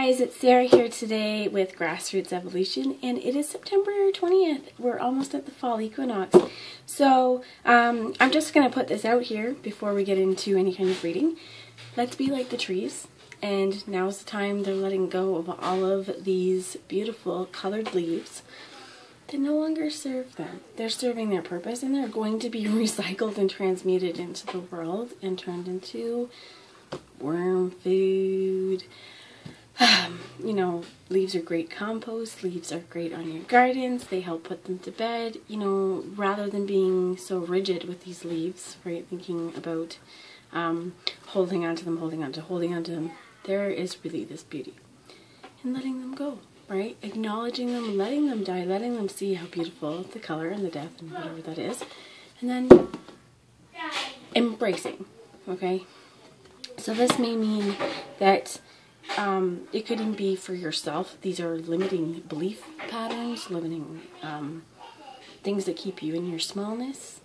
guys, it's Sarah here today with Grassroots Evolution, and it is September 20th. We're almost at the fall equinox. So I'm just going to put this out here before we get into any kind of reading. Let's be like the trees, and now's the time they're letting go of all of these beautiful colored leaves that no longer serve them. They're serving their purpose, and they're going to be recycled and transmuted into the world and turned into worm food. You know, leaves are great compost, leaves are great on your gardens, they help put them to bed, you know, rather than being so rigid with these leaves, right, thinking about holding on to them, there is really this beauty in letting them go, right, acknowledging them, letting them die, letting them see how beautiful the color and the death and whatever that is, and then embracing, okay. So this may mean that it could even be for yourself. These are limiting belief patterns, limiting things that keep you in your smallness.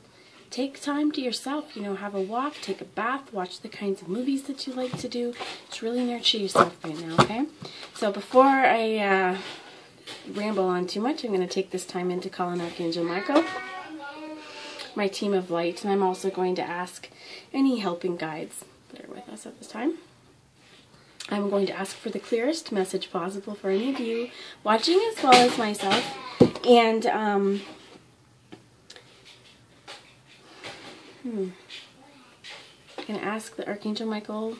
Take time to yourself, you know, have a walk, take a bath, watch the kinds of movies that you like to do. Just really nurture yourself right now, okay? So before I ramble on too much, I'm going to take this time in to call on Archangel Michael, my team of light, and I'm also going to ask any helping guides that are with us at this time. I'm going to ask for the clearest message possible for any of you watching as well as myself. And I'm going to ask that Archangel Michael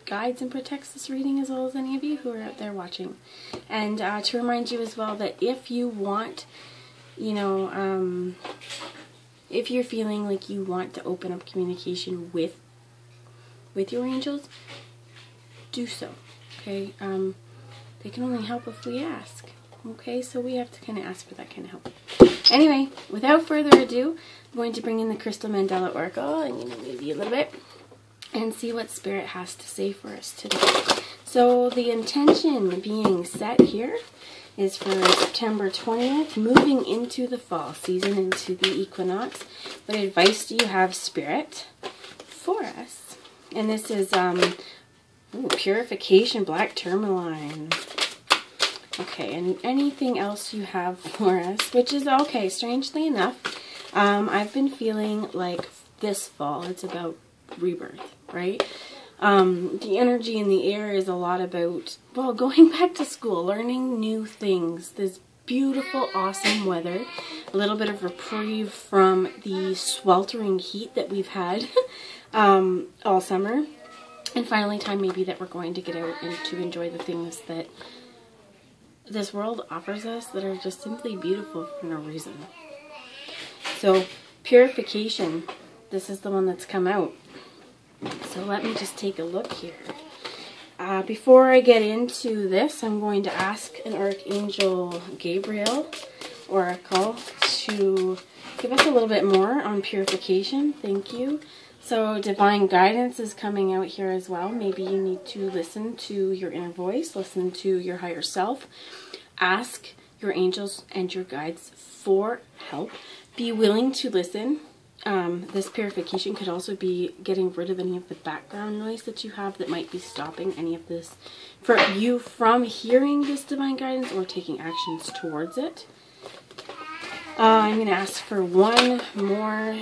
guides and protects this reading as well as any of you who are out there watching. And to remind you as well that if you want, you know, if you're feeling like you want to open up communication with your angels, do so, okay? They can only help if we ask, okay? So we have to kind of ask for that kind of help. Anyway, without further ado, I'm going to bring in the Crystal Mandela Oracle. I'm going to move you a little bit and see what Spirit has to say for us today. So the intention being set here is for September 20th, moving into the fall season, into the equinox. What advice do you have, Spirit, for us? And this is Purification, black tourmaline. Okay, and anything else you have for us, which is okay, strangely enough, I've been feeling like this fall, it's about rebirth, right? The energy in the air is a lot about, well, going back to school, learning new things, this beautiful, awesome weather, a little bit of reprieve from the sweltering heat that we've had all summer. And finally, time maybe that we're going to get out and to enjoy the things that this world offers us that are just simply beautiful for no reason. So, Purification, this is the one that's come out. So let me just take a look here. Before I get into this, I'm going to ask an Archangel Gabriel Oracle to give us a little bit more on Purification. Thank you. So divine guidance is coming out here as well. Maybe you need to listen to your inner voice, listen to your higher self, ask your angels and your guides for help. Be willing to listen. This purification could also be getting rid of any of the background noise that you have that might be stopping any of this for you from hearing this divine guidance or taking actions towards it. I'm going to ask for one more.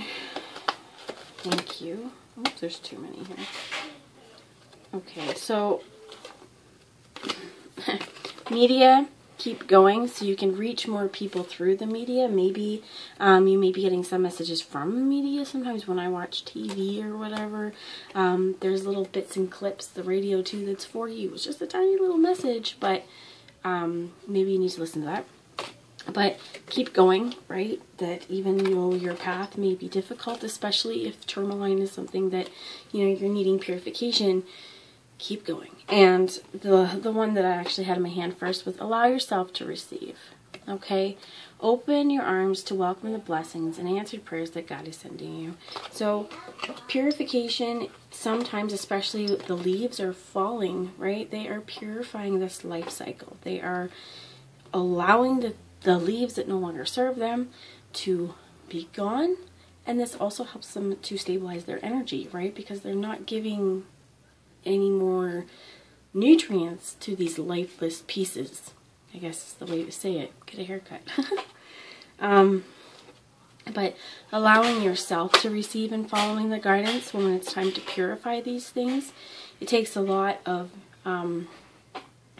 Thank you. Oops, there's too many here. Okay, so media, keep going so you can reach more people through the media. Maybe you may be getting some messages from the media. Sometimes when I watch TV or whatever, there's little bits and clips, the radio too, that's for you. It's just a tiny little message, but maybe you need to listen to that. But keep going, right? That even though your path may be difficult, especially if tourmaline is something that, you know, you're needing purification, keep going. And the one that I actually had in my hand first was allow yourself to receive, okay? Open your arms to welcome the blessings and answered prayers that God is sending you. So purification, sometimes, especially the leaves are falling, right? They are purifying this life cycle. They are allowing the leaves that no longer serve them to be gone, and this also helps them to stabilize their energy, right? Because they're not giving any more nutrients to these lifeless pieces. I guess is the way to say it. Get a haircut. But allowing yourself to receive and following the guidance when it's time to purify these things, it takes a lot of,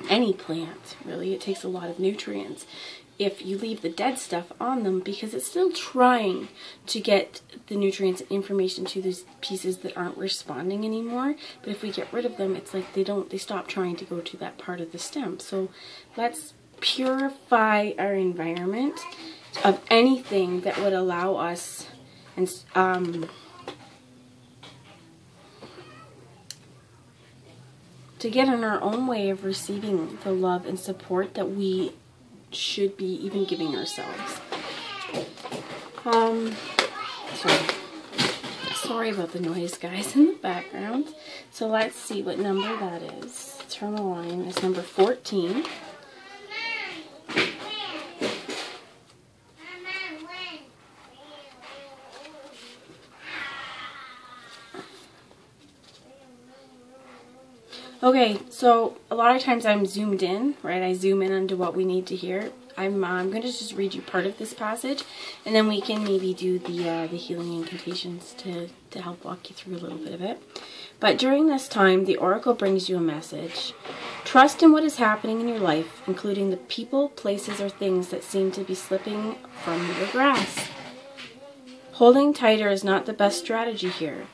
any plant, really, it takes a lot of nutrients. If you leave the dead stuff on them, because it's still trying to get the nutrients and information to these pieces that aren't responding anymore. But if we get rid of them, it's like they stop trying to go to that part of the stem. So let's purify our environment of anything that would allow us and to get in our own way of receiving the love and support that we should be even giving ourselves. Sorry about the noise, guys, in the background. So let's see what number that is. Tourmaline is number 14. Okay, so a lot of times I'm zoomed in, right? I zoom in onto what we need to hear. I'm going to just read you part of this passage, and then we can maybe do the healing incantations to help walk you through a little bit of it. But during this time, the oracle brings you a message. Trust in what is happening in your life, including the people, places, or things that seem to be slipping from your grasp. Holding tighter is not the best strategy here.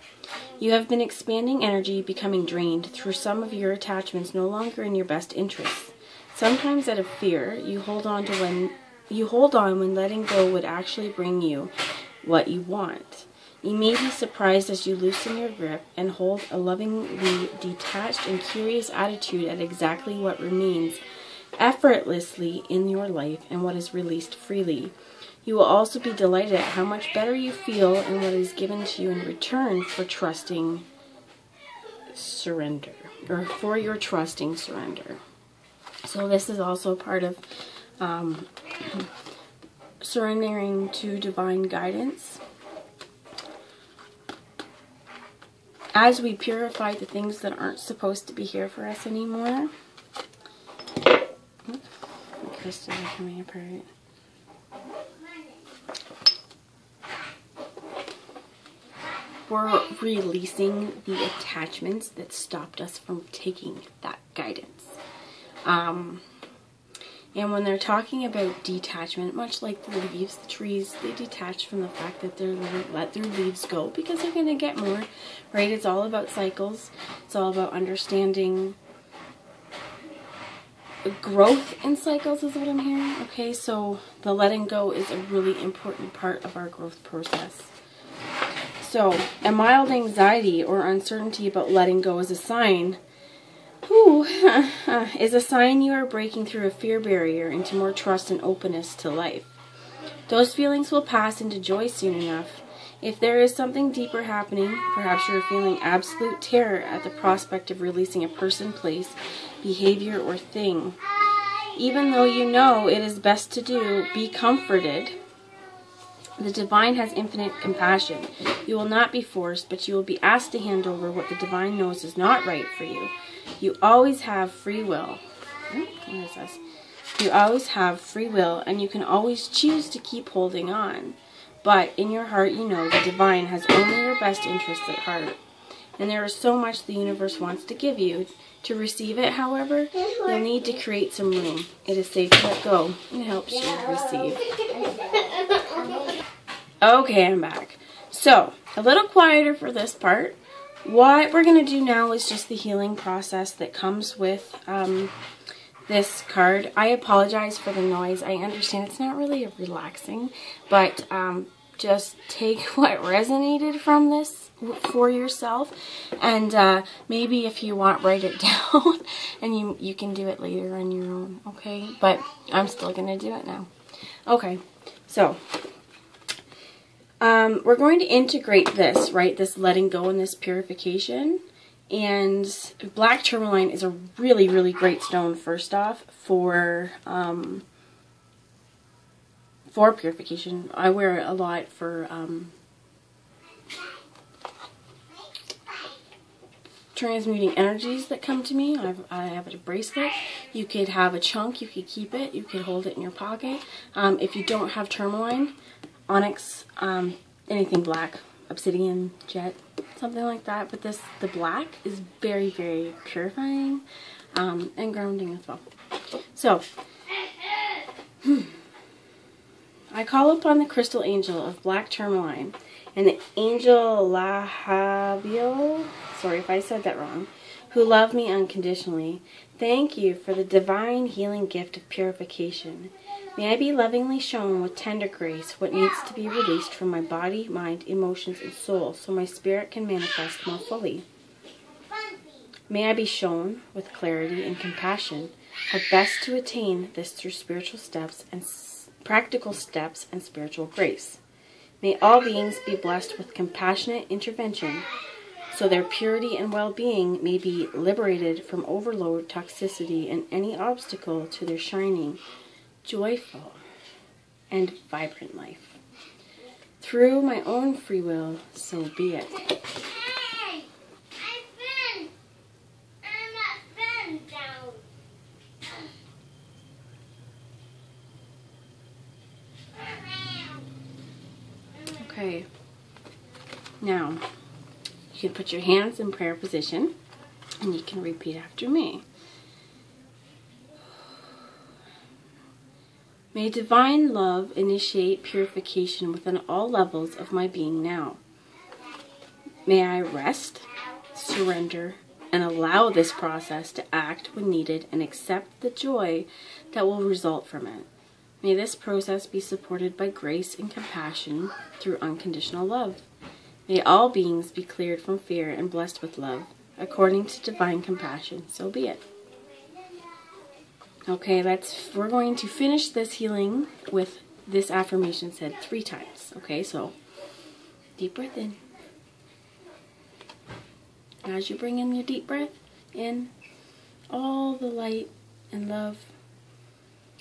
You have been expanding energy, becoming drained through some of your attachments no longer in your best interests. Sometimes out of fear, you hold on when letting go would actually bring you what you want. You may be surprised as you loosen your grip and hold a lovingly detached and curious attitude at exactly what remains effortlessly in your life and what is released freely. You will also be delighted at how much better you feel in what is given to you in return for trusting surrender, or for your trusting surrender. So this is also part of surrendering to divine guidance. As we purify the things that aren't supposed to be here for us anymore. Oops, the crystals are coming apart. We're releasing the attachments that stopped us from taking that guidance. And when they're talking about detachment, much like the leaves, the trees, they detach from the fact that they're going to let their leaves go because they're going to get more, right? It's all about cycles. It's all about understanding growth in cycles is what I'm hearing. Okay, so the letting go is a really important part of our growth process. So, a mild anxiety or uncertainty about letting go is a sign, is a sign you are breaking through a fear barrier into more trust and openness to life. Those feelings will pass into joy soon enough. If there is something deeper happening, perhaps you're feeling absolute terror at the prospect of releasing a person, place, behavior, or thing. Even though you know it is best to do, be comforted. The divine has infinite compassion. You will not be forced, but you will be asked to hand over what the divine knows is not right for you. You always have free will. What is this? You always have free will, and you can always choose to keep holding on. But in your heart, you know the divine has only your best interests at heart. And there is so much the universe wants to give you. To receive it, however, you'll need to create some room. It is safe to let go. It helps you receive. Okay, I'm back. So, a little quieter for this part. What we're going to do now is just the healing process that comes with this card. I apologize for the noise. I understand it's not really relaxing, but just take what resonated from this for yourself, and maybe if you want, write it down, and you can do it later on your own, okay? But I'm still going to do it now. Okay, so we're going to integrate this, right, this letting go and this purification. And black tourmaline is a really, really great stone, first off, for purification. I wear it a lot for transmuting energies that come to me. I have a bracelet. You could have a chunk. You could keep it. You could hold it in your pocket. If you don't have tourmaline, onyx, anything black, obsidian, jet, something like that. But the black is very, very purifying and grounding as well. So, I call upon the crystal angel of black tourmaline and the angel Lahaviel, sorry if I said that wrong, who love me unconditionally. Thank you for the divine healing gift of purification. May I be lovingly shown with tender grace what needs to be released from my body, mind, emotions, and soul so my spirit can manifest more fully. May I be shown with clarity and compassion how best to attain this through spiritual steps and practical steps and spiritual grace. May all beings be blessed with compassionate intervention so their purity and well-being may be liberated from overload, toxicity, and any obstacle to their shining, joyful, and vibrant life. Through my own free will, so be it. Okay, now you can put your hands in prayer position and you can repeat after me. May divine love initiate purification within all levels of my being now. May I rest, surrender, and allow this process to act when needed and accept the joy that will result from it. May this process be supported by grace and compassion through unconditional love. May all beings be cleared from fear and blessed with love, according to divine compassion. So be it. Okay, we're going to finish this healing with this affirmation said 3 times. Okay, so deep breath in. As you bring in your deep breath in, all the light and love.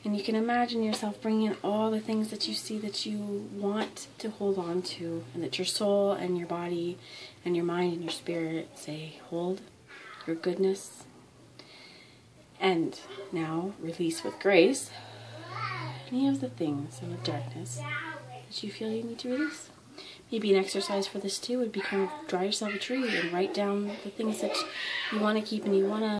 And you can imagine yourself bringing in all the things that you see that you want to hold on to, and that your soul and your body and your mind and your spirit say, hold your goodness. And now release with grace any of the things in the darkness that you feel you need to release. Maybe an exercise for this too would be kind of draw yourself a tree and write down the things that you want to keep and you want to